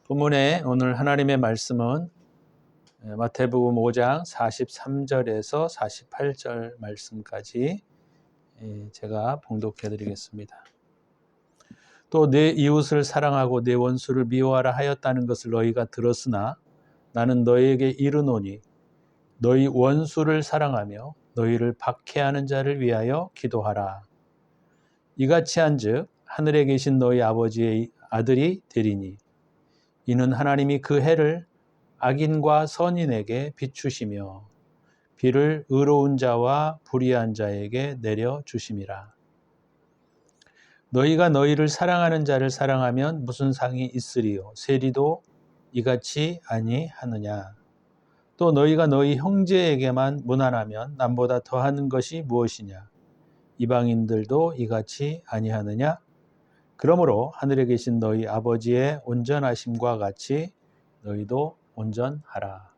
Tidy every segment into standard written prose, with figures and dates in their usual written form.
본문의 오늘 하나님의 말씀은 마태복음 5장 43절에서 48절 말씀까지 제가 봉독해 드리겠습니다. 또 내 이웃을 사랑하고 내 원수를 미워하라 하였다는 것을 너희가 들었으나 나는 너희에게 이르노니 너희 원수를 사랑하며 너희를 박해하는 자를 위하여 기도하라. 이같이 한즉 하늘에 계신 너희 아버지의 아들이 되리니 이는 하나님이 그 해를 악인과 선인에게 비추시며 비를 의로운 자와 불의한 자에게 내려 주심이라. 너희가 너희를 사랑하는 자를 사랑하면 무슨 상이 있으리요? 세리도 이같이 아니하느냐? 또 너희가 너희 형제에게만 무난하면 남보다 더하는 것이 무엇이냐? 이방인들도 이같이 아니하느냐? 그러므로 하늘에 계신 너희 아버지의 온전하심과 같이 너희도 온전하라.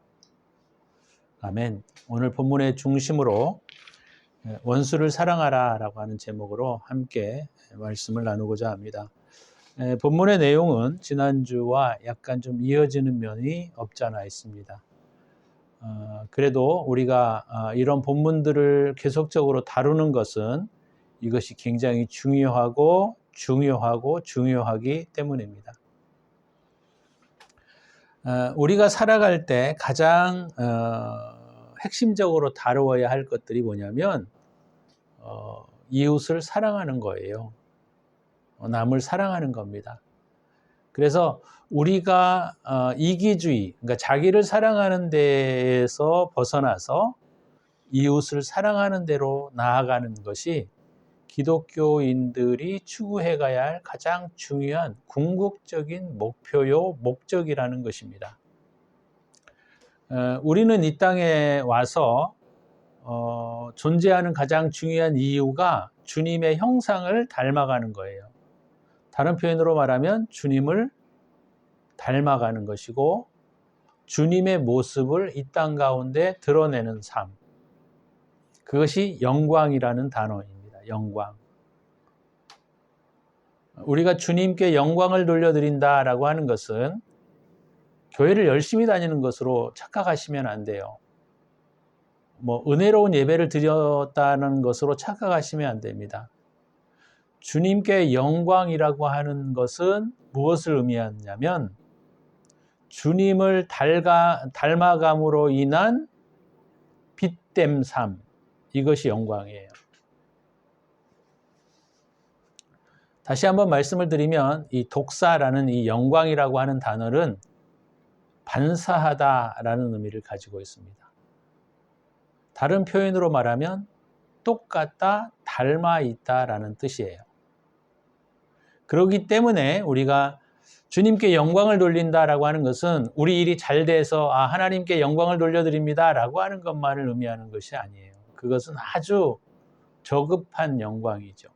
아멘. 오늘 본문의 중심으로 원수를 사랑하라 라고 하는 제목으로 함께 말씀을 나누고자 합니다. 본문의 내용은 지난주와 약간 좀 이어지는 면이 없지 않아 있습니다. 그래도 우리가 이런 본문들을 계속적으로 다루는 것은 이것이 굉장히 중요하기 때문입니다. 우리가 살아갈 때 가장 핵심적으로 다루어야 할 것들이 뭐냐면 이웃을 사랑하는 거예요. 남을 사랑하는 겁니다. 그래서 우리가 이기주의, 그러니까 자기를 사랑하는 데에서 벗어나서 이웃을 사랑하는 데로 나아가는 것이 기독교인들이 추구해 가야 할 가장 중요한 궁극적인 목적이라는 것입니다. 우리는 이 땅에 와서 존재하는 가장 중요한 이유가 주님의 형상을 닮아가는 거예요. 다른 표현으로 말하면 주님을 닮아가는 것이고 주님의 모습을 이 땅 가운데 드러내는 삶. 그것이 영광이라는 단어입니다. 영광. 우리가 주님께 영광을 돌려드린다라고 하는 것은 교회를 열심히 다니는 것으로 착각하시면 안 돼요. 은혜로운 예배를 드렸다는 것으로 착각하시면 안 됩니다. 주님께 영광이라고 하는 것은 무엇을 의미하냐면 주님을 닮아감으로 인한 빛됨 삶, 이것이 영광이에요. 다시 한번 말씀을 드리면 이 독사라는 이 영광이라고 하는 단어는 반사하다라는 의미를 가지고 있습니다. 다른 표현으로 말하면 똑같다, 닮아 있다라는 뜻이에요. 그렇기 때문에 우리가 주님께 영광을 돌린다라고 하는 것은 우리 일이 잘 돼서 하나님께 영광을 돌려드립니다라고 하는 것만을 의미하는 것이 아니에요. 그것은 아주 저급한 영광이죠.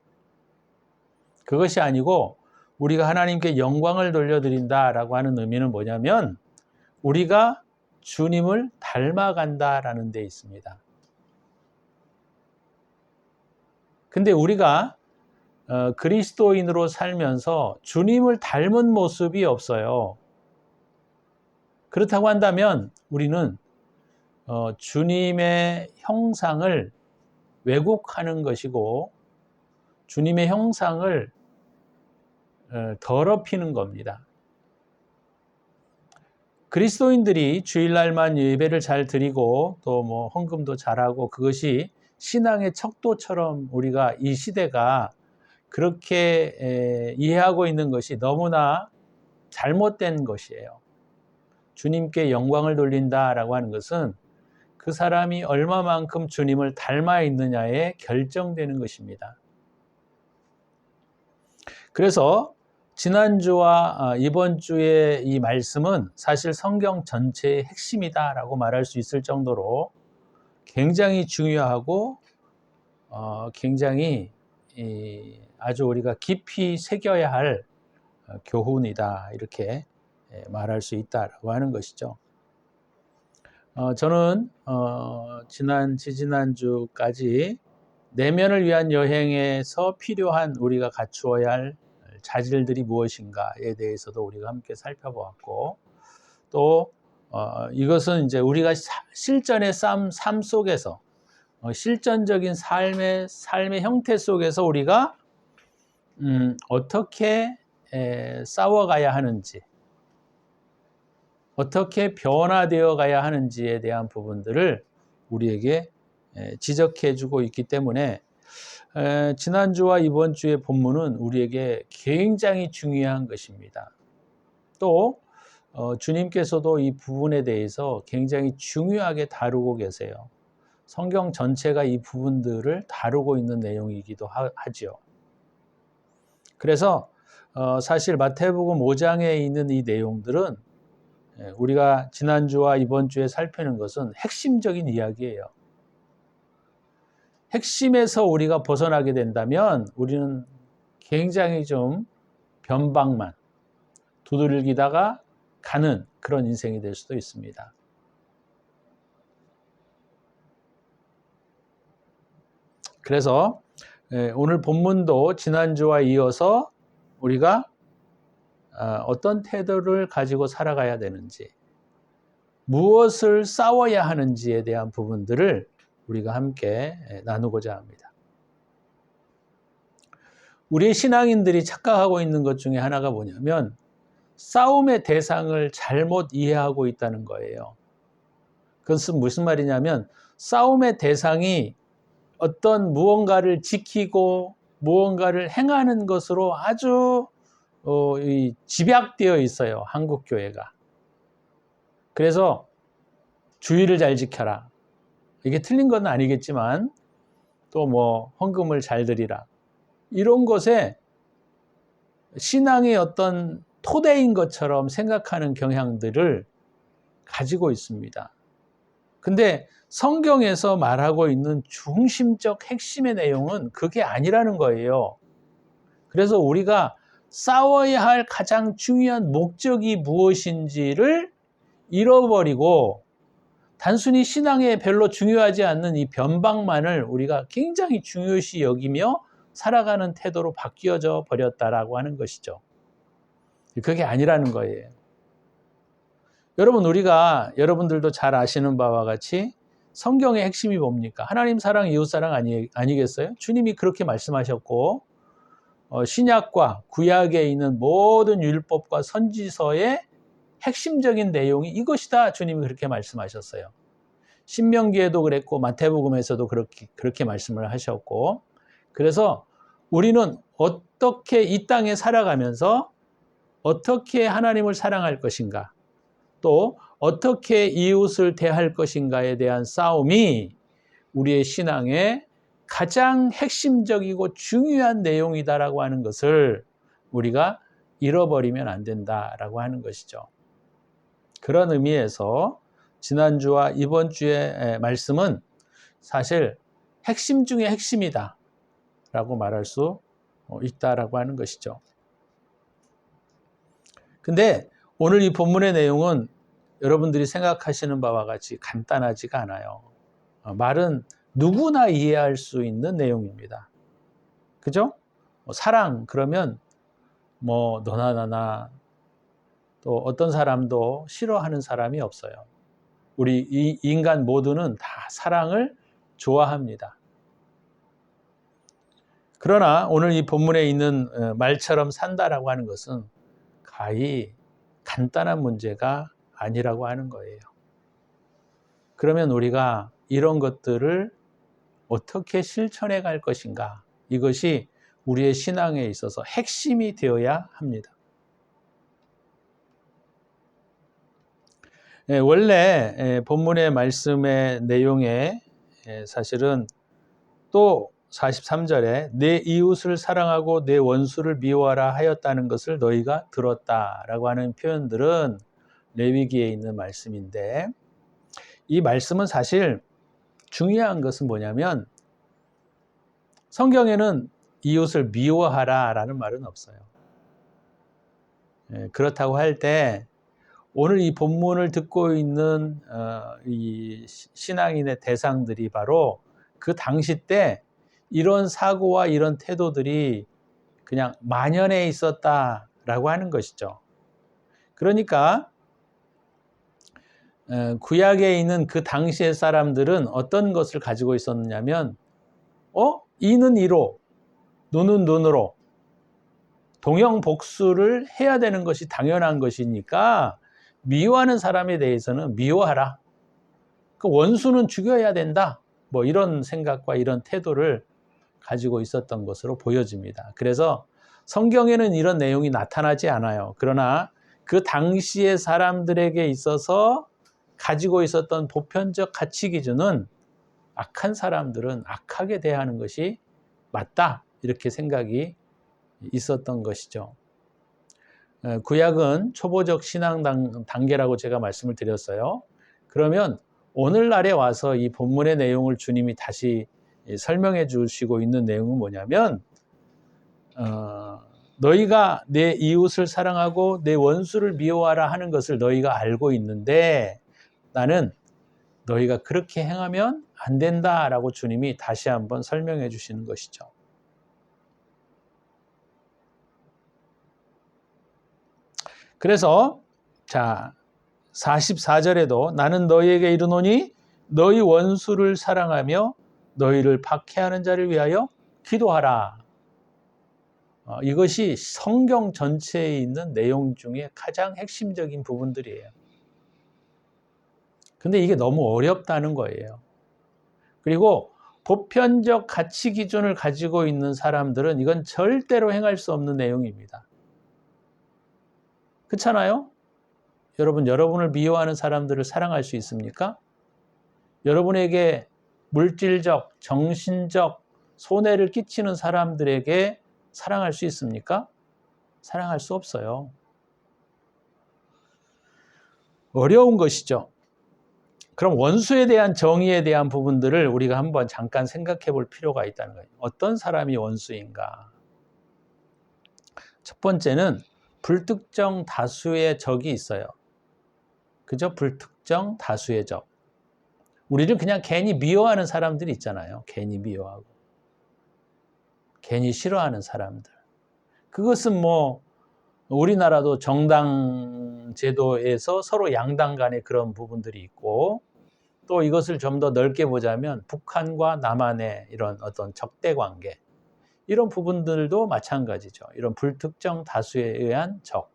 그것이 아니고 우리가 하나님께 영광을 돌려드린다라고 하는 의미는 뭐냐면 우리가 주님을 닮아간다라는 데 있습니다. 근데 우리가 그리스도인으로 살면서 주님을 닮은 모습이 없어요. 그렇다고 한다면 우리는 주님의 형상을 왜곡하는 것이고 주님의 형상을 더럽히는 겁니다. 그리스도인들이 주일날만 예배를 잘 드리고 또 헌금도 잘하고 그것이 신앙의 척도처럼 우리가 이 시대가 그렇게 이해하고 있는 것이 너무나 잘못된 것이에요. 주님께 영광을 돌린다라고 하는 것은 그 사람이 얼마만큼 주님을 닮아 있느냐에 결정되는 것입니다. 그래서 지난주와 이번 주의 이 말씀은 사실 성경 전체의 핵심이다라고 말할 수 있을 정도로 굉장히 중요하고 굉장히 아주 우리가 깊이 새겨야 할 교훈이다 이렇게 말할 수 있다라고 하는 것이죠. 저는 지지난주까지 내면을 위한 여행에서 필요한 우리가 갖추어야 할 자질들이 무엇인가에 대해서도 우리가 함께 살펴보았고, 또 이것은 이제 우리가 실전의 삶 속에서 실전적인 삶의 형태 속에서 우리가 어떻게 싸워가야 하는지, 어떻게 변화되어 가야 하는지에 대한 부분들을 우리에게 지적해주고 있기 때문에 지난주와 이번 주의 본문은 우리에게 굉장히 중요한 것입니다. 또 주님께서도 이 부분에 대해서 굉장히 중요하게 다루고 계세요. 성경 전체가 이 부분들을 다루고 있는 내용이기도 하죠. 그래서 사실 마태복음 5장에 있는 이 내용들은 우리가 지난주와 이번 주에 살피는 것은 핵심적인 이야기예요. 핵심에서 우리가 벗어나게 된다면 우리는 굉장히 좀 변방만 두들기다가 가는 그런 인생이 될 수도 있습니다. 그래서 오늘 본문도 지난주와 이어서 우리가 어떤 태도를 가지고 살아가야 되는지, 무엇을 싸워야 하는지에 대한 부분들을 우리가 함께 나누고자 합니다. 우리 신앙인들이 착각하고 있는 것 중에 하나가 뭐냐면 싸움의 대상을 잘못 이해하고 있다는 거예요. 그것은 무슨 말이냐면 싸움의 대상이 어떤 무언가를 지키고 무언가를 행하는 것으로 아주 집약되어 있어요. 한국 교회가. 그래서 주의를 잘 지켜라. 이게 틀린 건 아니겠지만 또 뭐 헌금을 잘 드리라. 이런 것에 신앙의 어떤 토대인 것처럼 생각하는 경향들을 가지고 있습니다. 근데 성경에서 말하고 있는 중심적 핵심의 내용은 그게 아니라는 거예요. 그래서 우리가 싸워야 할 가장 중요한 목적이 무엇인지를 잃어버리고 단순히 신앙에 별로 중요하지 않는 이 변방만을 우리가 굉장히 중요시 여기며 살아가는 태도로 바뀌어져 버렸다라고 하는 것이죠. 그게 아니라는 거예요. 여러분들도 잘 아시는 바와 같이 성경의 핵심이 뭡니까? 하나님 사랑, 이웃 사랑 아니겠어요? 주님이 그렇게 말씀하셨고 신약과 구약에 있는 모든 율법과 선지서의 핵심적인 내용이 이것이다. 주님이 그렇게 말씀하셨어요. 신명기에도 그랬고 마태복음에서도 그렇게 말씀을 하셨고, 그래서 우리는 어떻게 이 땅에 살아가면서 어떻게 하나님을 사랑할 것인가, 또 어떻게 이웃을 대할 것인가에 대한 싸움이 우리의 신앙의 가장 핵심적이고 중요한 내용이다라고 하는 것을 우리가 잃어버리면 안 된다라고 하는 것이죠. 그런 의미에서 지난주와 이번 주의 말씀은 사실 핵심 중에 핵심이다 라고 말할 수 있다라고 하는 것이죠. 근데 오늘 이 본문의 내용은 여러분들이 생각하시는 바와 같이 간단하지가 않아요. 말은 누구나 이해할 수 있는 내용입니다. 그죠? 사랑 그러면 뭐 너나 나나 또 어떤 사람도 싫어하는 사람이 없어요. 우리 이 인간 모두는 다 사랑을 좋아합니다. 그러나 오늘 이 본문에 있는 말처럼 산다라고 하는 것은 가히 간단한 문제가 아니라고 하는 거예요. 그러면 우리가 이런 것들을 어떻게 실천해 갈 것인가? 이것이 우리의 신앙에 있어서 핵심이 되어야 합니다. 원래 본문의 말씀의 내용에 사실은 또 43절에 내 이웃을 사랑하고 내 원수를 미워하라 하였다는 것을 너희가 들었다라고 하는 표현들은 레위기에 있는 말씀인데, 이 말씀은 사실 중요한 것은 뭐냐면 성경에는 이웃을 미워하라라는 말은 없어요. 그렇다고 할 때 오늘 이 본문을 듣고 있는 이 신앙인의 대상들이 바로 그 당시 때 이런 사고와 이런 태도들이 그냥 만연해 있었다라고 하는 것이죠. 그러니까 구약에 있는 그 당시의 사람들은 어떤 것을 가지고 있었냐면 이는 이로, 눈은 눈으로 동형복수를 해야 되는 것이 당연한 것이니까 미워하는 사람에 대해서는 미워하라. 그 원수는 죽여야 된다. 뭐 이런 생각과 이런 태도를 가지고 있었던 것으로 보여집니다. 그래서 성경에는 이런 내용이 나타나지 않아요. 그러나 그 당시의 사람들에게 있어서 가지고 있었던 보편적 가치 기준은 악한 사람들은 악하게 대하는 것이 맞다. 이렇게 생각이 있었던 것이죠. 구약은 초보적 신앙 단계라고 제가 말씀을 드렸어요. 그러면 오늘날에 와서 이 본문의 내용을 주님이 다시 설명해 주시고 있는 내용은 뭐냐면 너희가 내 이웃을 사랑하고 내 원수를 미워하라 하는 것을 너희가 알고 있는데 나는 너희가 그렇게 행하면 안 된다라고 주님이 다시 한번 설명해 주시는 것이죠. 그래서 자 44절에도 나는 너희에게 이르노니 너희 원수를 사랑하며 너희를 박해하는 자를 위하여 기도하라. 이것이 성경 전체에 있는 내용 중에 가장 핵심적인 부분들이에요. 근데 이게 너무 어렵다는 거예요. 그리고 보편적 가치 기준을 가지고 있는 사람들은 이건 절대로 행할 수 없는 내용입니다. 그렇잖아요? 여러분, 여러분을 미워하는 사람들을 사랑할 수 있습니까? 여러분에게 물질적, 정신적 손해를 끼치는 사람들에게 사랑할 수 있습니까? 사랑할 수 없어요. 어려운 것이죠. 그럼 원수에 대한 정의에 대한 부분들을 우리가 한번 잠깐 생각해 볼 필요가 있다는 거예요. 어떤 사람이 원수인가? 첫 번째는 불특정 다수의 적이 있어요. 그죠? 불특정 다수의 적. 우리를 그냥 괜히 미워하는 사람들이 있잖아요. 괜히 미워하고. 괜히 싫어하는 사람들. 그것은 뭐 우리나라도 정당 제도에서 서로 양당 간에 그런 부분들이 있고 또 이것을 좀 더 넓게 보자면 북한과 남한의 이런 어떤 적대 관계 이런 부분들도 마찬가지죠. 이런 불특정 다수에 의한 적.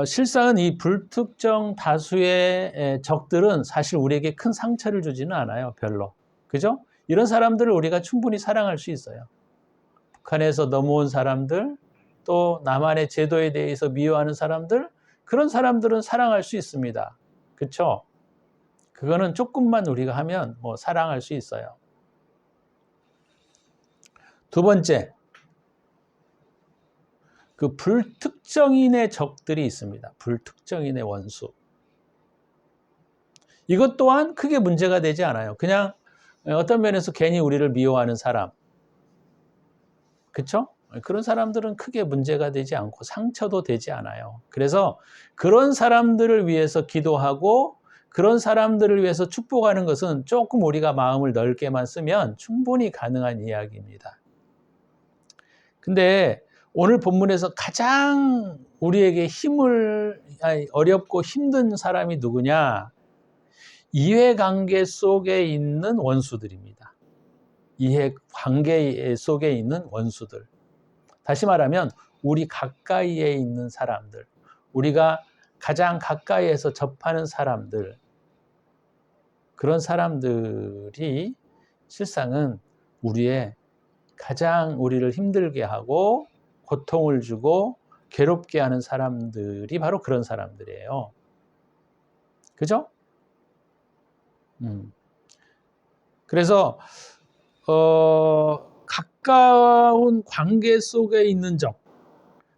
실상은 이 불특정 다수의 적들은 사실 우리에게 큰 상처를 주지는 않아요. 별로. 그죠? 이런 사람들을 우리가 충분히 사랑할 수 있어요. 북한에서 넘어온 사람들, 또 남한의 제도에 대해서 미워하는 사람들, 그런 사람들은 사랑할 수 있습니다. 그렇죠? 그거는 조금만 우리가 하면 뭐 사랑할 수 있어요. 두 번째, 그 불특정인의 적들이 있습니다. 불특정인의 원수. 이것 또한 크게 문제가 되지 않아요. 그냥 어떤 면에서 괜히 우리를 미워하는 사람. 그렇죠? 그런 사람들은 크게 문제가 되지 않고 상처도 되지 않아요. 그래서 그런 사람들을 위해서 기도하고 그런 사람들을 위해서 축복하는 것은 조금 우리가 마음을 넓게만 쓰면 충분히 가능한 이야기입니다. 근데 오늘 본문에서 가장 우리에게 어렵고 힘든 사람이 누구냐? 이해관계 속에 있는 원수들입니다. 이해관계 속에 있는 원수들. 다시 말하면 우리 가까이에 있는 사람들, 우리가 가장 가까이에서 접하는 사람들, 그런 사람들이 실상은 우리의 가장 우리를 힘들게 하고 고통을 주고 괴롭게 하는 사람들이 바로 그런 사람들이에요. 그죠? 그래서 가까운 관계 속에 있는 적,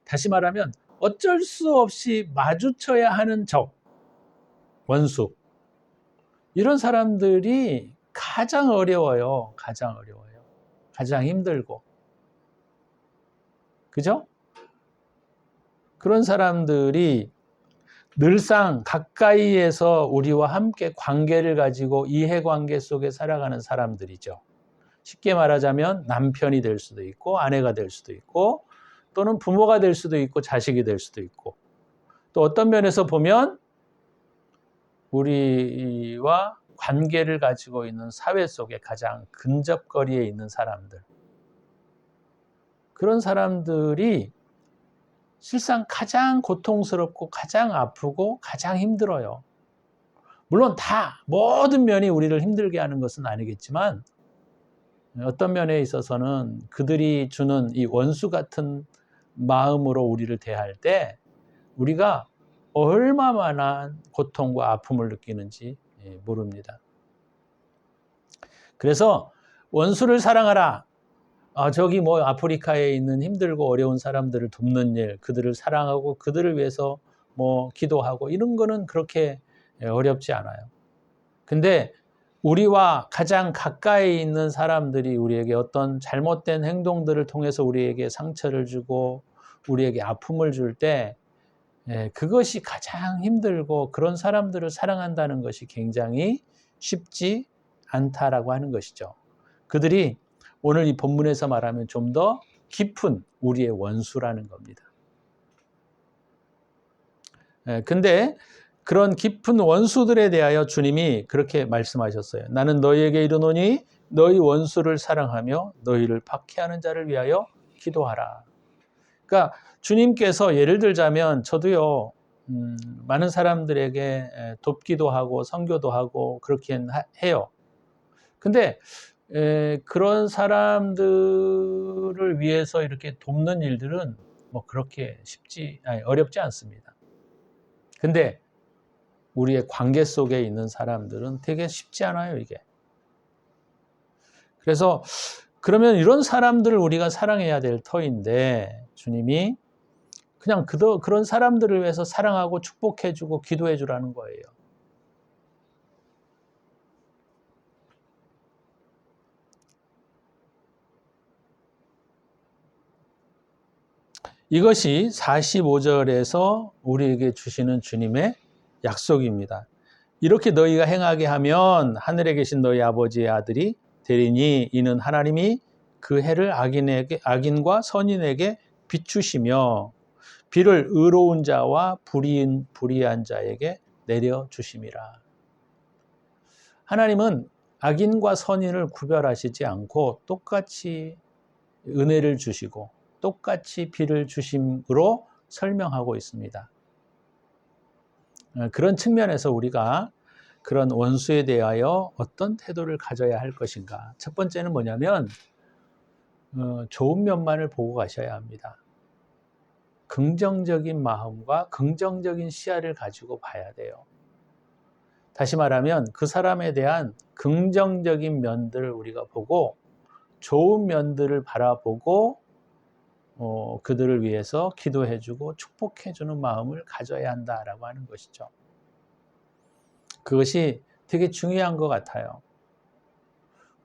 다시 말하면 어쩔 수 없이 마주쳐야 하는 적, 원수, 이런 사람들이 가장 어려워요. 가장 어려워요. 가장 힘들고. 그죠? 그런 사람들이 늘상 가까이에서 우리와 함께 관계를 가지고 이해관계 속에 살아가는 사람들이죠. 쉽게 말하자면 남편이 될 수도 있고 아내가 될 수도 있고 또는 부모가 될 수도 있고 자식이 될 수도 있고 또 어떤 면에서 보면 우리와 관계를 가지고 있는 사회 속에 가장 근접거리에 있는 사람들 그런 사람들이 실상 가장 고통스럽고 가장 아프고 가장 힘들어요. 물론 다 모든 면이 우리를 힘들게 하는 것은 아니겠지만 어떤 면에 있어서는 그들이 주는 이 원수 같은 마음으로 우리를 대할 때 우리가 얼마나 고통과 아픔을 느끼는지 모릅니다. 그래서 원수를 사랑하라. 저기 뭐 아프리카에 있는 힘들고 어려운 사람들을 돕는 일, 그들을 사랑하고 그들을 위해서 뭐 기도하고 이런 거는 그렇게 어렵지 않아요. 근데 우리와 가장 가까이 있는 사람들이 우리에게 어떤 잘못된 행동들을 통해서 우리에게 상처를 주고 우리에게 아픔을 줄 때 그것이 가장 힘들고 그런 사람들을 사랑한다는 것이 굉장히 쉽지 않다라고 하는 것이죠. 그들이 오늘 이 본문에서 말하면 좀 더 깊은 우리의 원수라는 겁니다. 근데 그런 깊은 원수들에 대하여 주님이 그렇게 말씀하셨어요. 나는 너희에게 이르노니 너희 원수를 사랑하며 너희를 박해하는 자를 위하여 기도하라. 그러니까 주님께서 예를 들자면 저도요 많은 사람들에게 돕기도 하고 선교도 하고 그렇게 해요. 근데 그런 사람들을 위해서 이렇게 돕는 일들은 뭐 그렇게 어렵지 않습니다. 근데 우리의 관계 속에 있는 사람들은 되게 쉽지 않아요, 이게. 그래서 그러면 이런 사람들을 우리가 사랑해야 될 터인데 주님이 그냥 그런 사람들을 위해서 사랑하고 축복해주고 기도해주라는 거예요. 이것이 45절에서 우리에게 주시는 주님의 약속입니다. 이렇게 너희가 행하게 하면 하늘에 계신 너희 아버지의 아들이 되리니 이는 하나님이 그 해를 악인과 선인에게 비추시며 비를 의로운 자와 불의한 자에게 내려주심이라. 하나님은 악인과 선인을 구별하시지 않고 똑같이 은혜를 주시고 똑같이 비를 주심으로 설명하고 있습니다. 그런 측면에서 우리가 그런 원수에 대하여 어떤 태도를 가져야 할 것인가. 첫 번째는 뭐냐면 좋은 면만을 보고 가셔야 합니다. 긍정적인 마음과 긍정적인 시야를 가지고 봐야 돼요. 다시 말하면 그 사람에 대한 긍정적인 면들을 우리가 보고 좋은 면들을 바라보고 그들을 위해서 기도해주고 축복해주는 마음을 가져야 한다라고 하는 것이죠. 그것이 되게 중요한 것 같아요.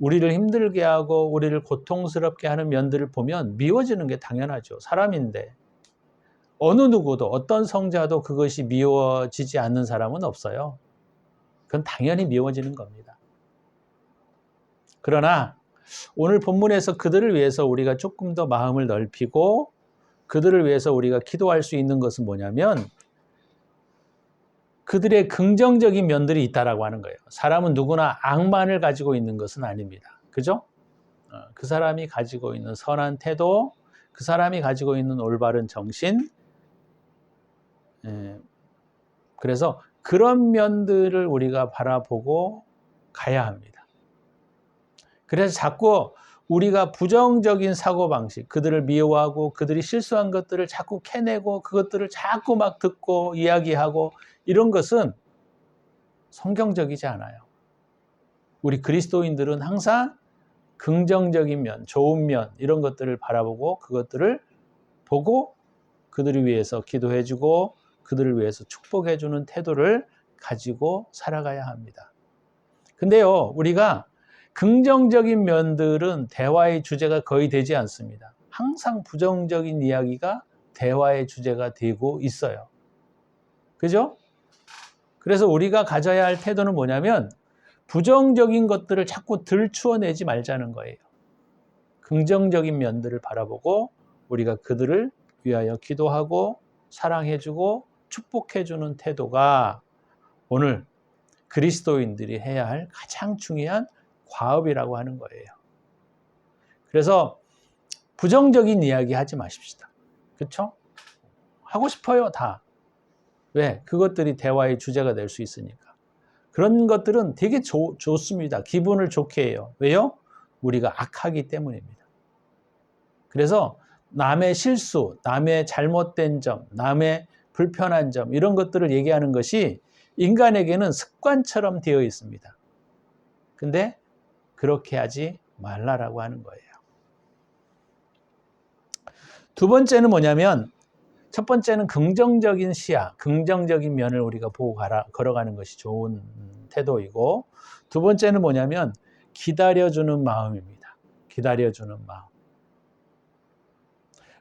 우리를 힘들게 하고 우리를 고통스럽게 하는 면들을 보면 미워지는 게 당연하죠. 사람인데 어느 누구도 어떤 성자도 그것이 미워지지 않는 사람은 없어요. 그건 당연히 미워지는 겁니다. 그러나 오늘 본문에서 그들을 위해서 우리가 조금 더 마음을 넓히고 그들을 위해서 우리가 기도할 수 있는 것은 뭐냐면 그들의 긍정적인 면들이 있다라고 하는 거예요. 사람은 누구나 악만을 가지고 있는 것은 아닙니다. 그죠? 그 사람이 가지고 있는 선한 태도, 그 사람이 가지고 있는 올바른 정신, 그래서 그런 면들을 우리가 바라보고 가야 합니다. 그래서 자꾸 우리가 부정적인 사고방식, 그들을 미워하고 그들이 실수한 것들을 자꾸 캐내고 그것들을 자꾸 막 듣고 이야기하고 이런 것은 성경적이지 않아요. 우리 그리스도인들은 항상 긍정적인 면, 좋은 면 이런 것들을 바라보고 그것들을 보고 그들을 위해서 기도해주고 그들을 위해서 축복해주는 태도를 가지고 살아가야 합니다. 근데요, 우리가 긍정적인 면들은 대화의 주제가 거의 되지 않습니다. 항상 부정적인 이야기가 대화의 주제가 되고 있어요. 그죠? 그래서 우리가 가져야 할 태도는 뭐냐면 부정적인 것들을 자꾸 들추어내지 말자는 거예요. 긍정적인 면들을 바라보고 우리가 그들을 위하여 기도하고 사랑해주고 축복해주는 태도가 오늘 그리스도인들이 해야 할 가장 중요한 과업이라고 하는 거예요. 그래서 부정적인 이야기 하지 마십시다. 그렇죠? 하고 싶어요, 다. 왜? 그것들이 대화의 주제가 될 수 있으니까. 그런 것들은 되게 좋습니다. 기분을 좋게 해요. 왜요? 우리가 악하기 때문입니다. 그래서 남의 실수, 남의 잘못된 점, 남의 불편한 점 이런 것들을 얘기하는 것이 인간에게는 습관처럼 되어 있습니다. 근데 그렇게 하지 말라라고 하는 거예요. 두 번째는 뭐냐면 첫 번째는 긍정적인 시야, 긍정적인 면을 우리가 보고 걸어가는 것이 좋은 태도이고 두 번째는 뭐냐면 기다려주는 마음입니다. 기다려주는 마음.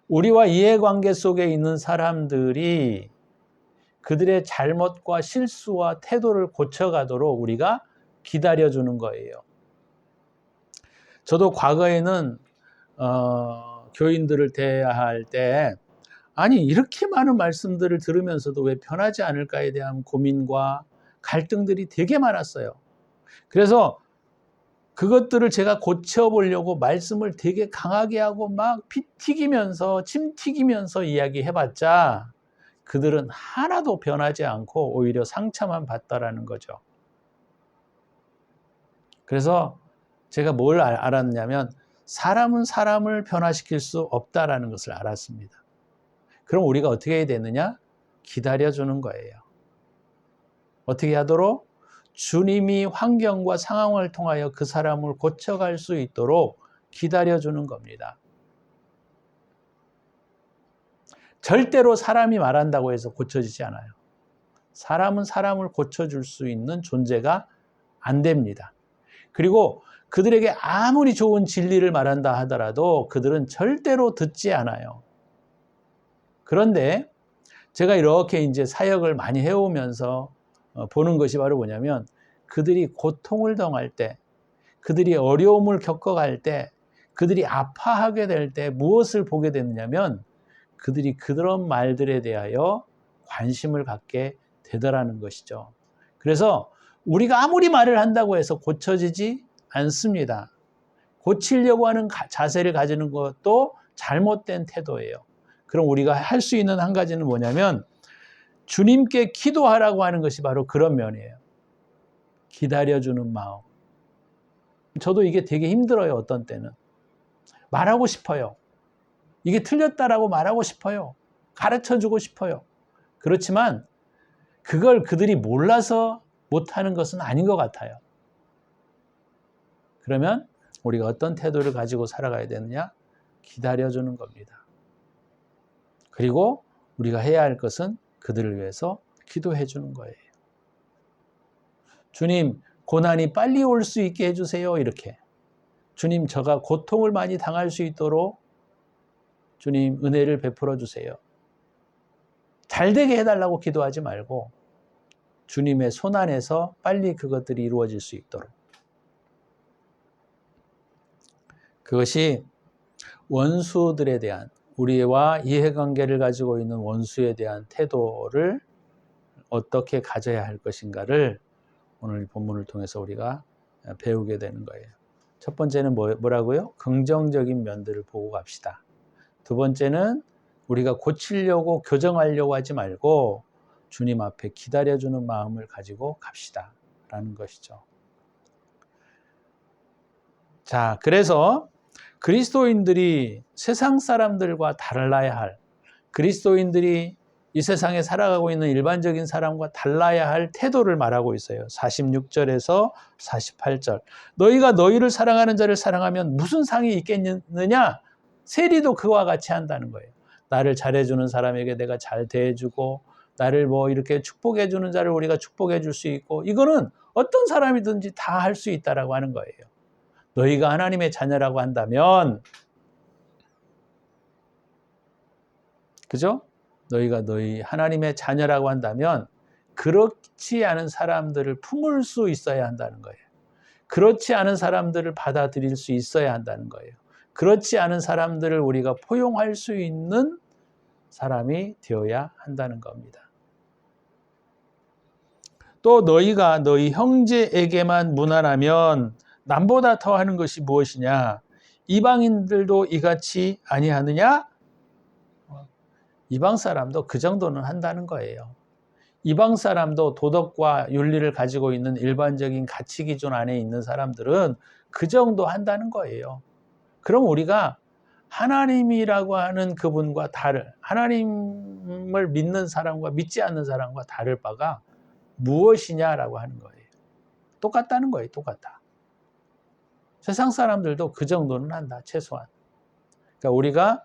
우리와 이해관계 속에 있는 사람들이 그들의 잘못과 실수와 태도를 고쳐가도록 우리가 기다려주는 거예요. 저도 과거에는 교인들을 대할 때 아니 이렇게 많은 말씀들을 들으면서도 왜 변하지 않을까에 대한 고민과 갈등들이 되게 많았어요. 그래서 그것들을 제가 고쳐보려고 말씀을 되게 강하게 하고 막 피 튀기면서 침 튀기면서 이야기해봤자 그들은 하나도 변하지 않고 오히려 상처만 받더라는 거죠. 그래서 제가 뭘 알았냐면 사람은 사람을 변화시킬 수 없다라는 것을 알았습니다. 그럼 우리가 어떻게 해야 되느냐? 기다려주는 거예요. 어떻게 하도록? 주님이 환경과 상황을 통하여 그 사람을 고쳐갈 수 있도록 기다려주는 겁니다. 절대로 사람이 말한다고 해서 고쳐지지 않아요. 사람은 사람을 고쳐줄 수 있는 존재가 안 됩니다. 그리고 그들에게 아무리 좋은 진리를 말한다 하더라도 그들은 절대로 듣지 않아요. 그런데 제가 이렇게 이제 사역을 많이 해오면서 보는 것이 바로 뭐냐면 그들이 고통을 당할 때, 그들이 어려움을 겪어갈 때, 그들이 아파하게 될 때 무엇을 보게 되느냐면 그들이 그런 말들에 대하여 관심을 갖게 되더라는 것이죠. 그래서 우리가 아무리 말을 한다고 해서 고쳐지지 않습니다. 고치려고 하는 자세를 가지는 것도 잘못된 태도예요. 그럼 우리가 할 수 있는 한 가지는 뭐냐면 주님께 기도하라고 하는 것이 바로 그런 면이에요. 기다려주는 마음. 저도 이게 되게 힘들어요. 어떤 때는. 말하고 싶어요. 이게 틀렸다라고 말하고 싶어요. 가르쳐주고 싶어요. 그렇지만 그걸 그들이 몰라서 못하는 것은 아닌 것 같아요. 그러면 우리가 어떤 태도를 가지고 살아가야 되느냐? 기다려주는 겁니다. 그리고 우리가 해야 할 것은 그들을 위해서 기도해 주는 거예요. 주님, 고난이 빨리 올 수 있게 해주세요. 이렇게. 주님, 저가 고통을 많이 당할 수 있도록 주님 은혜를 베풀어 주세요. 잘 되게 해달라고 기도하지 말고 주님의 손 안에서 빨리 그것들이 이루어질 수 있도록. 그것이 원수들에 대한 우리와 이해관계를 가지고 있는 원수에 대한 태도를 어떻게 가져야 할 것인가를 오늘 본문을 통해서 우리가 배우게 되는 거예요. 첫 번째는 뭐라고요? 긍정적인 면들을 보고 갑시다. 두 번째는 우리가 고치려고 교정하려고 하지 말고 주님 앞에 기다려주는 마음을 가지고 갑시다 라는 것이죠. 자, 그래서 그리스도인들이 세상 사람들과 달라야 할, 그리스도인들이 이 세상에 살아가고 있는 일반적인 사람과 달라야 할 태도를 말하고 있어요. 46절에서 48절. 너희가 너희를 사랑하는 자를 사랑하면 무슨 상이 있겠느냐? 세리도 그와 같이 한다는 거예요. 나를 잘해주는 사람에게 내가 잘 대해주고 나를 뭐 이렇게 축복해주는 자를 우리가 축복해줄 수 있고 이거는 어떤 사람이든지 다 할 수 있다라고 하는 거예요. 너희가 하나님의 자녀라고 한다면 그죠? 너희가 너희 하나님의 자녀라고 한다면 그렇지 않은 사람들을 품을 수 있어야 한다는 거예요. 그렇지 않은 사람들을 받아들일 수 있어야 한다는 거예요. 그렇지 않은 사람들을 우리가 포용할 수 있는 사람이 되어야 한다는 겁니다. 또 너희가 너희 형제에게만 무난하면 남보다 더하는 것이 무엇이냐? 이방인들도 이같이 아니하느냐? 이방 사람도 그 정도는 한다는 거예요. 이방 사람도 도덕과 윤리를 가지고 있는 일반적인 가치 기준 안에 있는 사람들은 그 정도 한다는 거예요. 그럼 우리가 하나님이라고 하는 그분과 하나님을 믿는 사람과 믿지 않는 사람과 다를 바가 무엇이냐라고 하는 거예요. 똑같다는 거예요. 똑같다. 세상 사람들도 그 정도는 한다. 최소한. 그러니까 우리가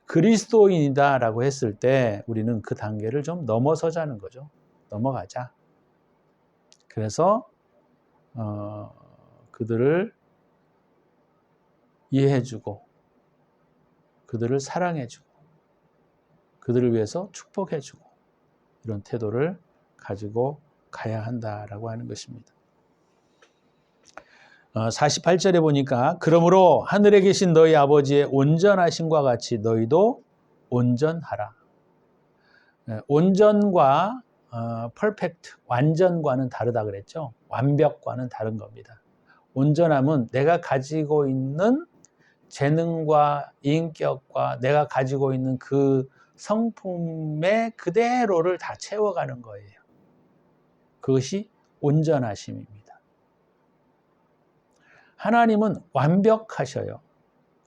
그리스도인이다라고 했을 때 우리는 그 단계를 좀 넘어서자는 거죠. 넘어가자. 그래서 그들을 이해해주고 그들을 사랑해주고 그들을 위해서 축복해주고 이런 태도를 가지고 가야 한다라고 하는 것입니다. 48절에 보니까 그러므로 하늘에 계신 너희 아버지의 온전하심과 같이 너희도 온전하라. 온전과 perfect, 완전과는 다르다 그랬죠. 완벽과는 다른 겁니다. 온전함은 내가 가지고 있는 재능과 인격과 내가 가지고 있는 그 성품의 그대로를 다 채워가는 거예요. 그것이 온전하심입니다. 하나님은 완벽하셔요.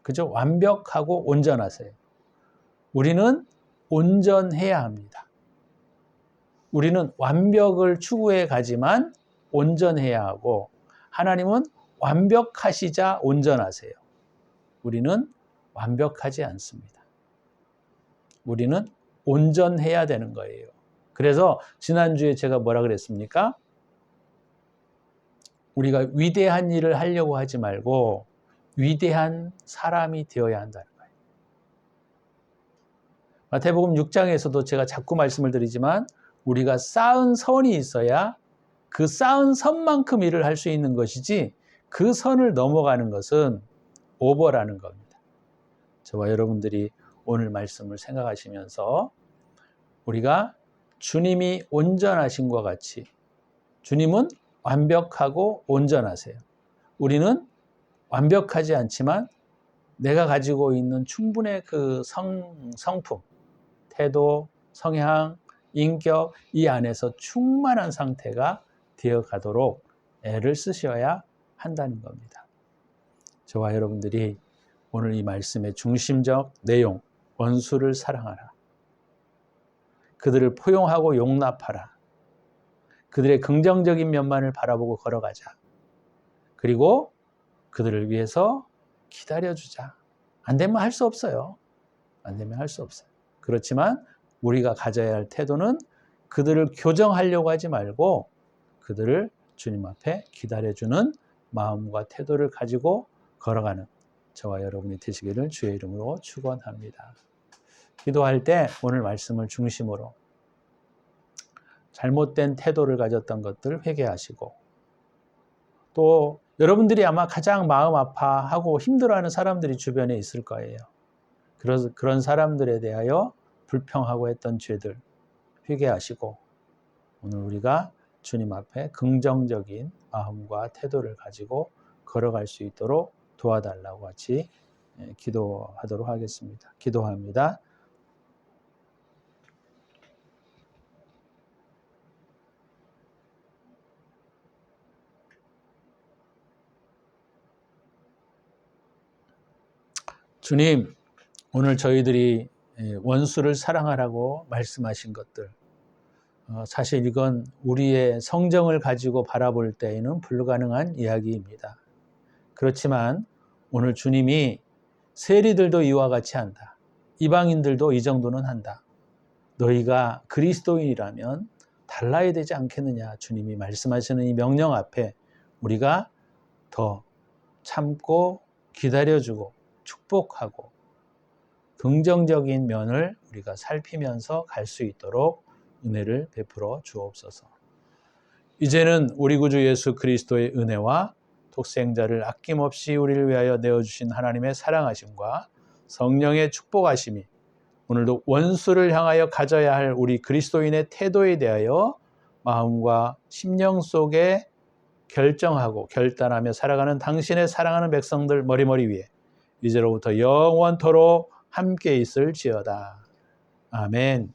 그죠? 완벽하고 온전하세요. 우리는 온전해야 합니다. 우리는 완벽을 추구해 가지만 온전해야 하고 하나님은 완벽하시자 온전하세요. 우리는 완벽하지 않습니다. 우리는 온전해야 되는 거예요. 그래서 지난주에 제가 뭐라 그랬습니까? 우리가 위대한 일을 하려고 하지 말고 위대한 사람이 되어야 한다는 거예요. 마태복음 6장에서도 제가 자꾸 말씀을 드리지만 우리가 쌓은 선이 있어야 그 쌓은 선만큼 일을 할 수 있는 것이지 그 선을 넘어가는 것은 오버라는 겁니다. 저와 여러분들이 오늘 말씀을 생각하시면서 우리가 주님이 온전하신 것 같이 주님은 완벽하고 온전하세요. 우리는 완벽하지 않지만 내가 가지고 있는 충분의 그 성품, 태도, 성향, 인격 이 안에서 충만한 상태가 되어가도록 애를 쓰셔야 한다는 겁니다. 저와 여러분들이 오늘 이 말씀의 중심적 내용, 원수를 사랑하라. 그들을 포용하고 용납하라. 그들의 긍정적인 면만을 바라보고 걸어가자. 그리고 그들을 위해서 기다려주자. 안 되면 할 수 없어요. 안 되면 할 수 없어요. 그렇지만 우리가 가져야 할 태도는 그들을 교정하려고 하지 말고 그들을 주님 앞에 기다려주는 마음과 태도를 가지고 걸어가는 저와 여러분이 되시기를 주의 이름으로 축원합니다. 기도할 때 오늘 말씀을 중심으로 잘못된 태도를 가졌던 것들 회개하시고 또 여러분들이 아마 가장 마음 아파하고 힘들어하는 사람들이 주변에 있을 거예요. 그런 사람들에 대하여 불평하고 했던 죄들 회개하시고 오늘 우리가 주님 앞에 긍정적인 마음과 태도를 가지고 걸어갈 수 있도록 도와달라고 같이 기도하도록 하겠습니다. 기도합니다. 주님, 오늘 저희들이 원수를 사랑하라고 말씀하신 것들 사실 이건 우리의 성정을 가지고 바라볼 때에는 불가능한 이야기입니다. 그렇지만 오늘 주님이 세리들도 이와 같이 한다. 이방인들도 이 정도는 한다. 너희가 그리스도인이라면 달라야 되지 않겠느냐. 주님이 말씀하시는 이 명령 앞에 우리가 더 참고 기다려주고 축복하고 긍정적인 면을 우리가 살피면서 갈 수 있도록 은혜를 베풀어 주옵소서. 이제는 우리 구주 예수 그리스도의 은혜와 독생자를 아낌없이 우리를 위하여 내어주신 하나님의 사랑하심과 성령의 축복하심이 오늘도 원수를 향하여 가져야 할 우리 그리스도인의 태도에 대하여 마음과 심령 속에 결정하고 결단하며 살아가는 당신의 사랑하는 백성들 머리머리 위에 이제로부터 영원토록 함께 있을지어다. 아멘.